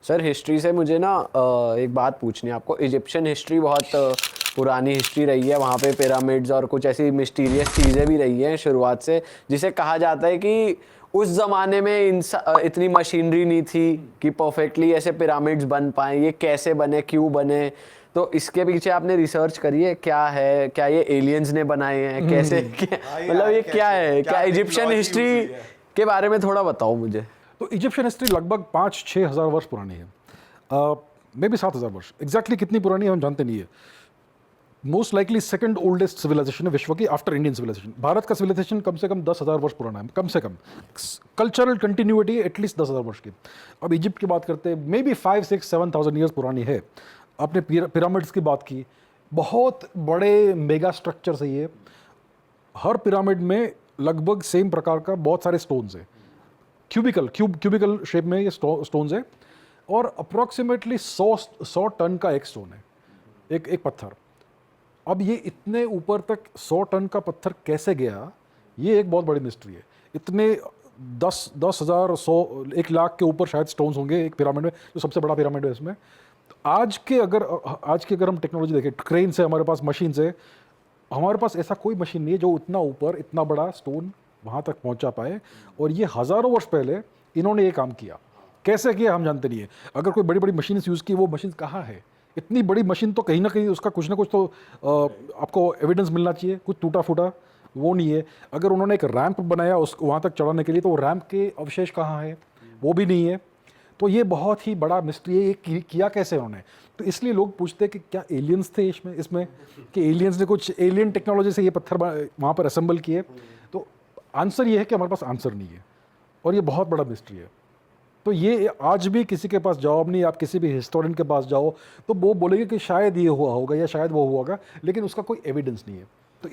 Sir history से मुझे ना एक बात पूछनी है आपको। इजिप्शियन हिस्ट्री बहुत पुरानी हिस्ट्री रही है, वहाँ पे पिरामिड्स और कुछ ऐसी मिस्टीरियस चीज़ें भी रही हैं शुरुआत से, जिसे कहा जाता है कि उस ज़माने में इतनी मशीनरी नहीं थी कि परफेक्टली ऐसे पिरामिड्स बन पाए। ये कैसे बने, क्यों बने? तो इसके पीछे आपने रिसर्च करी है? क्या है, क्या ये एलियंस ने बनाए हैं, कैसे मतलब ये क्या है, क्या इजिप्शियन हिस्ट्री के बारे में थोड़ा बताओ मुझे। तो इजिप्शियन हिस्ट्री लगभग 5-6 हज़ार वर्ष पुरानी है, मे बी 7 हज़ार वर्ष। एग्जैक्टली कितनी पुरानी है हम जानते नहीं है। Most likely second oldest civilization है विश्व की आफ्टर इंडियन सिविलाइजेशन। भारत का सिविलाइजेशन कम से कम 10,000 वर्ष पुराना है, कम से कम। कल्चरल कंटिन्यूटी एटलीस्ट 10,000 वर्ष की। अब इजिप्ट की बात करते हैं, मे बी 5-6-7,000 ईयर्स पुरानी है। आपने पिरामिड्स की बात की, बहुत बड़े मेगा स्ट्रक्चर्स है ये। हर पिरामिड में लगभग सेम प्रकार का बहुत सारे स्टोन्स है, क्यूबिकल शेप में ये स्टोन्स है, और अप्रॉक्सीमेटली 100 टन का एक स्टोन है, एक पत्थर। अब ये इतने ऊपर तक 100 टन का पत्थर कैसे गया, ये एक बहुत बड़ी मिस्ट्री है। इतने 10,000, 100, 1 लाख के ऊपर शायद स्टोन्स होंगे एक पिरामिड में, जो सबसे बड़ा पिरामिड है इसमें। तो आज की अगर हम टेक्नोलॉजी देखें, क्रेन से हमारे पास मशीन से, हमारे पास ऐसा कोई मशीन नहीं है जो इतना ऊपर इतना बड़ा स्टोन वहाँ तक पहुँचा पाए। और ये हज़ारों वर्ष पहले इन्होंने ये काम किया। कैसे किया हम जानते नहीं है। अगर कोई बड़ी बड़ी मशीन यूज़ की, वो मशीन कहाँ है? इतनी बड़ी मशीन तो कहीं ना कहीं उसका कुछ ना कुछ तो आपको एविडेंस मिलना चाहिए। कुछ टूटा फूटा वो नहीं है। अगर उन्होंने एक रैंप बनाया उसको वहाँ तक चढ़ाने के लिए, तो वो रैंप के अवशेष कहाँ है? वो भी नहीं है। तो ये बहुत ही बड़ा मिस्ट्री है, ये किया कैसे उन्होंने। तो इसलिए लोग पूछते हैं कि क्या एलियंस थे इसमें कि एलियंस ने कुछ एलियन टेक्नोलॉजी से ये पत्थर वहाँ पर असेंबल किए। तो आंसर ये है कि हमारे पास आंसर नहीं है, और ये बहुत बड़ा मिस्ट्री है। तो ये आज भी किसी के पास जवाब नहीं। आप किसी भी हिस्टोरियन के पास जाओ तो वो बोलेंगे कि शायद ये हुआ होगा या शायद वो हुआ होगा, लेकिन उसका कोई एविडेंस नहीं है। तो